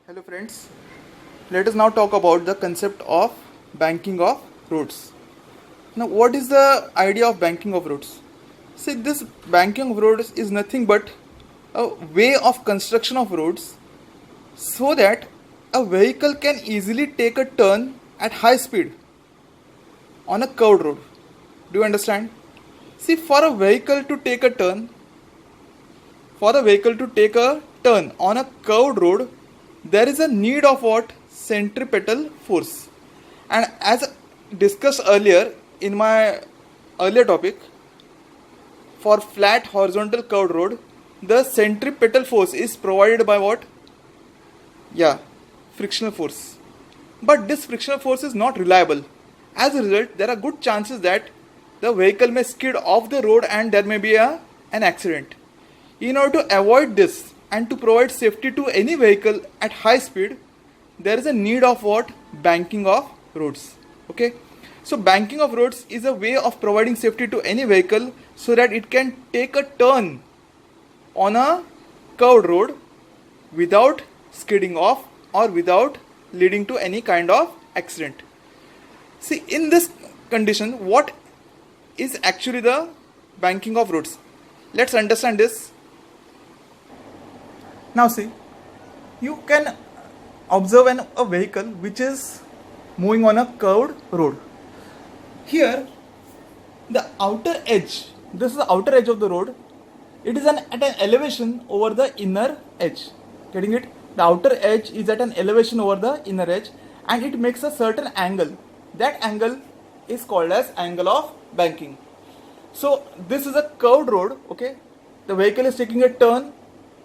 Hello friends, let us now talk about the concept of banking of roads. Now what is the idea of banking of roads? See, this banking of roads is nothing but a way of construction of roads so that a vehicle can easily take a turn at high speed on a curved road. Do you understand? See, for a vehicle to take a turn on a curved road, there is a need of what? Centripetal force. And as discussed earlier in my earlier topic, for flat horizontal curved road, the centripetal force is provided by what? Yeah, frictional force. But this frictional force is not reliable. As a result, there are good chances that the vehicle may skid off the road and there may be an accident. In order to avoid this and to provide safety to any vehicle at high speed, there is a need of what? Banking of roads. Okay. So banking of roads is a way of providing safety to any vehicle so that it can take a turn on a curved road without skidding off or without leading to any kind of accident. See, in this condition, what is actually the banking of roads? Let's understand this. Now see, you can observe a vehicle which is moving on a curved road. Here, the outer edge, this is the outer edge of the road, it is at an elevation over the inner edge. Getting it? The outer edge is at an elevation over the inner edge and it makes a certain angle. That angle is called as angle of banking. So this is a curved road, okay? The vehicle is taking a turn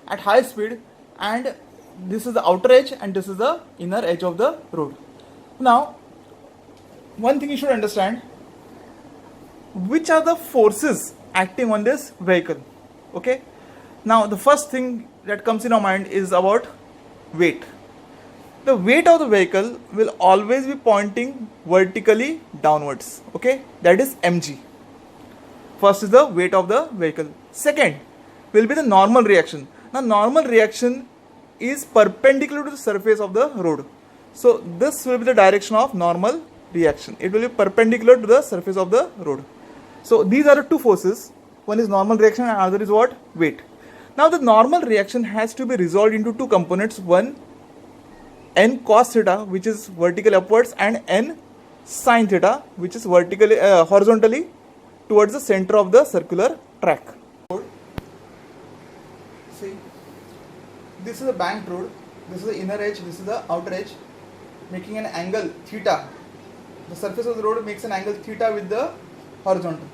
at high speed and this is the outer edge and this is the inner edge of the road. Now, one thing you should understand, which are the forces acting on this vehicle, okay? Now, the first thing that comes in our mind is about weight. The weight of the vehicle will always be pointing vertically downwards, okay? That is mg. First is the weight of the vehicle. Second will be the normal reaction. Now, normal reaction is perpendicular to the surface of the road. So, this will be the direction of normal reaction. It will be perpendicular to the surface of the road. So, these are the two forces. One is normal reaction and other is what? Weight. Now, the normal reaction has to be resolved into two components. One, n cos theta, which is vertical upwards, and n sin theta, which is vertically horizontally towards the center of the circular track. See, this is a banked road, this is the inner edge, this is the outer edge, making an angle theta. The surface of the road makes an angle theta with the horizontal.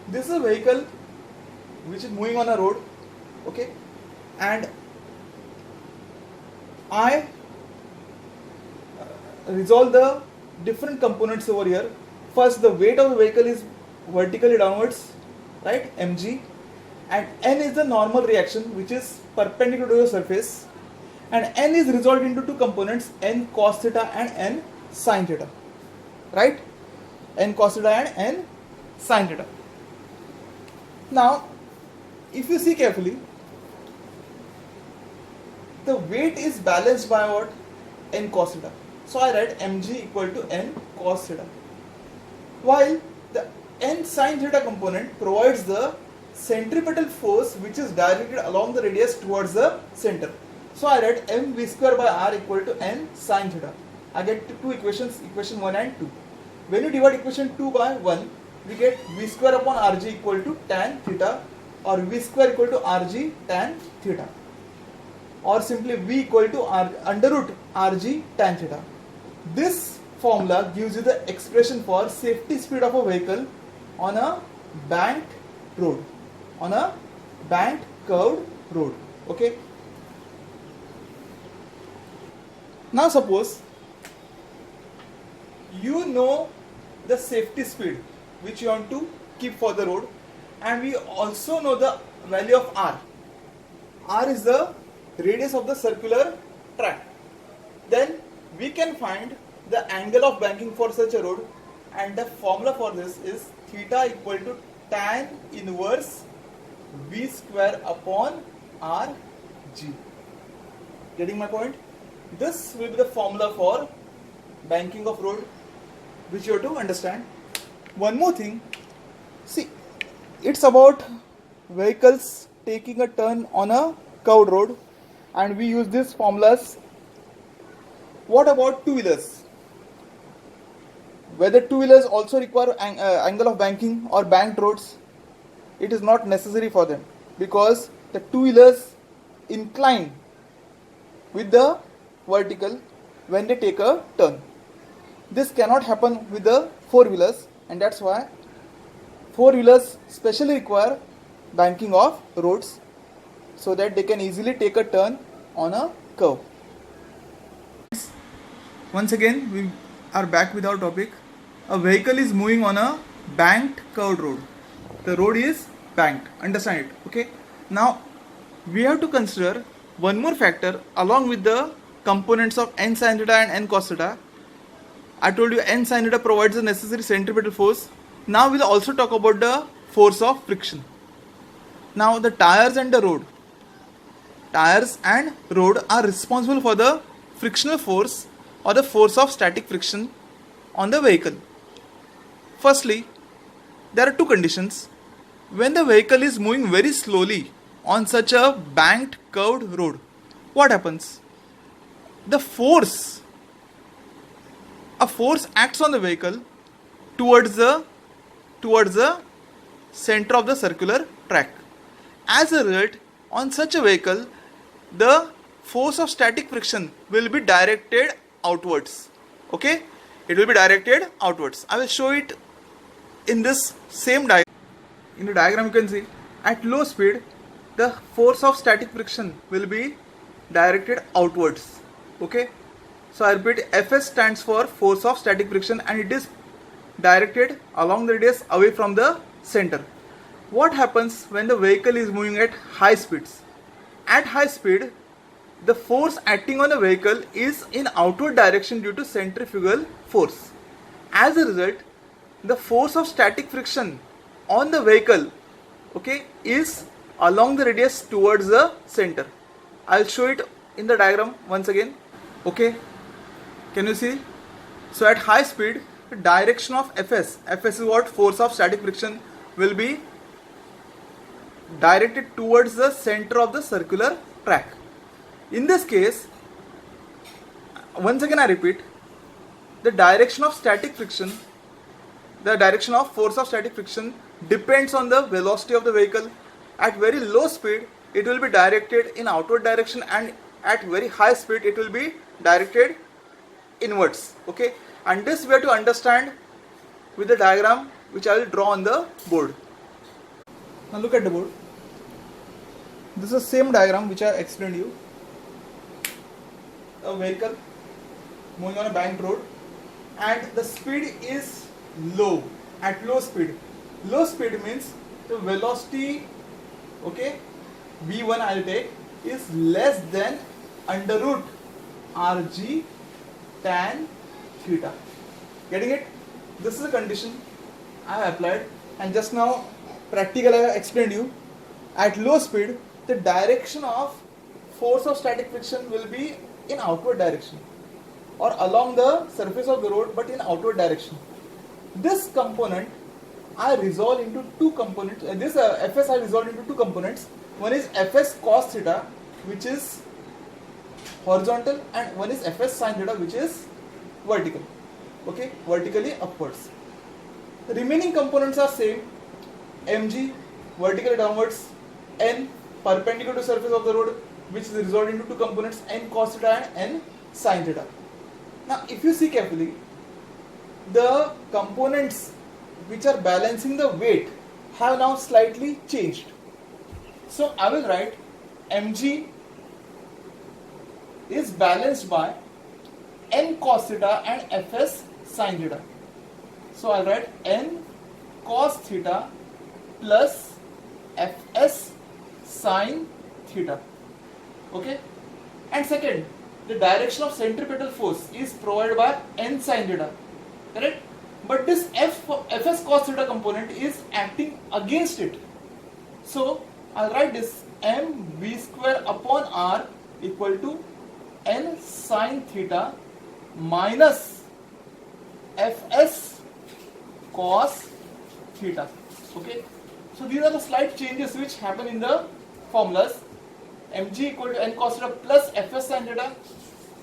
This is a vehicle which is moving on a road, okay, and I resolve the different components over here. First, the weight of the vehicle is vertically downwards, right, mg, and n is the normal reaction which is perpendicular to the surface, and n is resolved into two components, n cos theta and n sin theta, right, n cos theta and n sin theta. Now, if you see carefully, the weight is balanced by what? N cos theta. So I write mg equal to n cos theta, while the n sin theta component provides the centripetal force which is directed along the radius towards the center. So I write mv square by r equal to n sin theta. I get two equations, equation 1 and 2. When you divide equation 2 by 1, we get v square upon rg equal to tan theta, or v square equal to rg tan theta, or simply v equal to under root rg tan theta. This formula gives you the expression for safety speed of a vehicle on a banked road, on a banked curved road, okay? Now suppose you know the safety speed which you want to keep for the road, and we also know the value of r. R is the radius of the circular track. Then we can find the angle of banking for such a road, and the formula for this is theta equal to tan inverse v square upon rg. Getting my point? This will be the formula for banking of road, which you have to understand. One more thing, see, it's about vehicles taking a turn on a curved road, and we use these formulas. What about two-wheelers? Whether two-wheelers also require angle of banking or banked roads, it is not necessary for them, because the two-wheelers incline with the vertical when they take a turn. This cannot happen with the four-wheelers, and that's why four-wheelers specially require banking of roads so that they can easily take a turn on a curve. Once again, we are back with our topic. A vehicle is moving on a banked curved road. The road is banked. Understand it? Okay. Now, we have to consider one more factor along with the components of n sin theta and n cos theta. I told you n sin theta provides the necessary centripetal force. Now we'll also talk about the force of friction. Now the tires and road are responsible for the frictional force or the force of static friction on the vehicle. Firstly, there are two conditions. When the vehicle is moving very slowly on such a banked curved road, what happens? A force acts on the vehicle towards the center of the circular track. As a result, on such a vehicle, the force of static friction will be directed outwards. Okay, it will be directed outwards. I will show it in this same diagram. In the diagram you can see at low speed the force of static friction will be directed outwards. Okay, so I repeat, Fs stands for force of static friction and it is directed along the radius away from the center. What happens when the vehicle is moving at high speeds? At high speed, the force acting on the vehicle is in outward direction due to centrifugal force. As a result, the force of static friction on the vehicle, okay, is along the radius towards the center. I'll show it in the diagram once again. Okay, can you see? So at high speed, the direction of Fs is what? Force of static friction will be directed towards the center of the circular track. In this case, once again I repeat, the direction of static friction, the direction of force of static friction depends on the velocity of the vehicle. At very low speed, it will be directed in outward direction, and at very high speed, it will be directed inwards. Okay, and this we have to understand with the diagram which I will draw on the board. Now look at the board. This is the same diagram which I explained you. A vehicle moving on a banked road and the speed is low. At low speed means the velocity, okay, v1 I will take, is less than under root rg tan theta. Getting it? This is the condition I have applied, and just now practical I have explained you. At low speed, the direction of force of static friction will be in outward direction or along the surface of the road, but in outward direction. This component I resolve into two components. This Fs I resolve into two components. One is Fs cos theta, which is horizontal, and one is Fs sin theta, which is vertical. Okay, vertically upwards. The remaining components are same. Mg vertically downwards, n perpendicular to surface of the road, which is resolved into two components, n cos theta and n sin theta. Now, if you see carefully, the components which are balancing the weight have now slightly changed. So I will write mg is balanced by n cos theta and fs sin theta. So I'll write n cos theta plus fs sin theta. Okay, and second, the direction of centripetal force is provided by n sin theta, correct? But this fs cos theta component is acting against it. So I'll write this mv square upon r equal to n sine theta minus fs cos theta. Okay, so these are the slight changes which happen in the formulas. Mg equal to n cos theta plus fs sin theta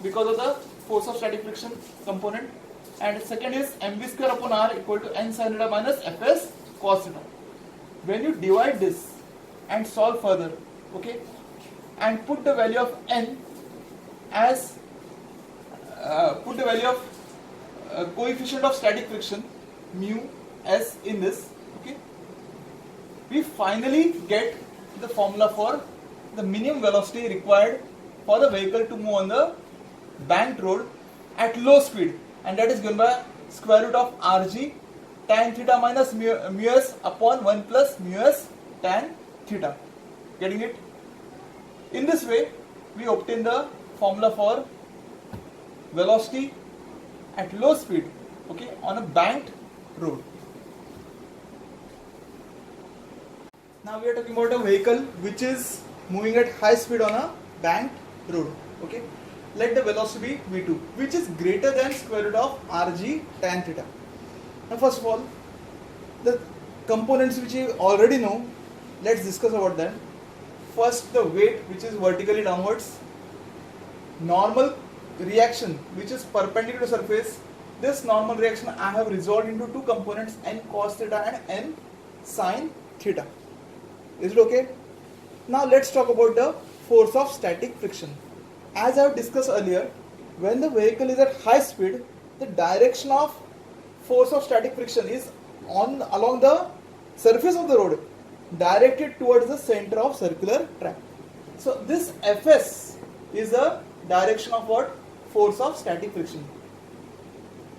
because of the force of static friction component, and second is mv square upon r equal to n sin theta minus fs cos theta. When you divide this and solve further, okay, and put the value of n as put the value of coefficient of static friction mu s in this, okay, we finally get the formula for the minimum velocity required for the vehicle to move on the banked road at low speed, and that is given by square root of rg tan theta minus mu s upon 1 plus mu s tan theta. Getting it? In this way we obtain the formula for velocity at low speed, okay, on a banked road. Now we are talking about a vehicle which is moving at high speed on a banked road, okay. Let the velocity be v2, which is greater than square root of rg tan theta. Now first of all, the components which you already know, let's discuss about them. First, the weight, which is vertically downwards. Normal reaction, which is perpendicular to surface. This normal reaction I have resolved into two components, n cos theta and n sin theta. Is it okay? Now let's talk about the force of static friction. As I have discussed earlier, when the vehicle is at high speed, the direction of force of static friction is along the surface of the road, directed towards the center of circular track. So this Fs is the direction of what? Force of static friction,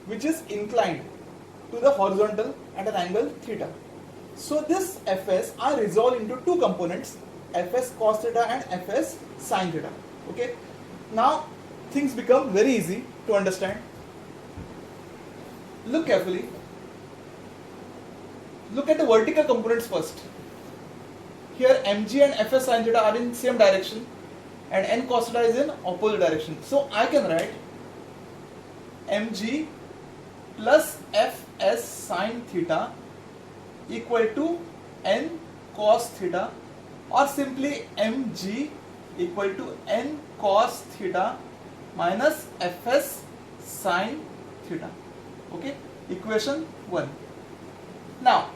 which is inclined to the horizontal at an angle theta. So this Fs are resolved into two components, Fs cos theta and Fs sin theta. Okay. Now things become very easy to understand. Look carefully. Look at the vertical components first. Here mg and fs sin theta are in same direction and n cos theta is in opposite direction. So I can write mg plus fs sin theta equal to n cos theta, or simply mg equal to n cos theta minus fs sin theta. Okay, equation 1. Now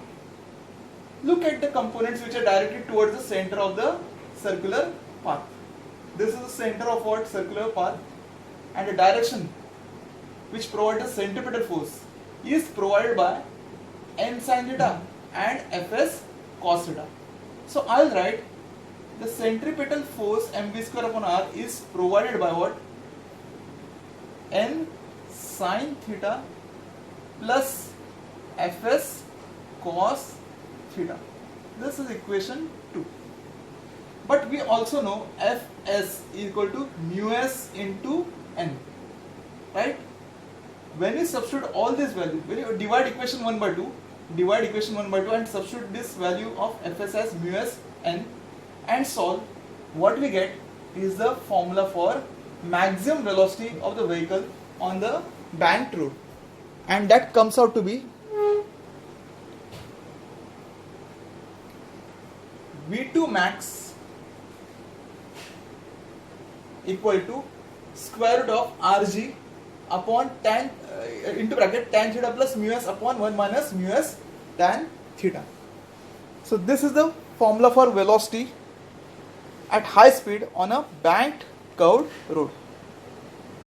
look at the components which are directed towards the center of the circular path. This is the center of what? Circular path, and the direction which provides the centripetal force is provided by n sin theta and fs cos theta. So I'll write the centripetal force mv square upon r is provided by what? N sin theta plus fs cos theta. This is equation 2. But we also know fs is equal to mu s into n, right? When you substitute all these values, when you divide equation 1 by 2, and substitute this value of fs as mu s n and solve, what we get is the formula for maximum velocity of the vehicle on the banked road, and that comes out to be v2 max equal to square root of rg upon tan into bracket tan theta plus mu s upon 1 minus mu s tan theta. So this is the formula for velocity at high speed on a banked curved road.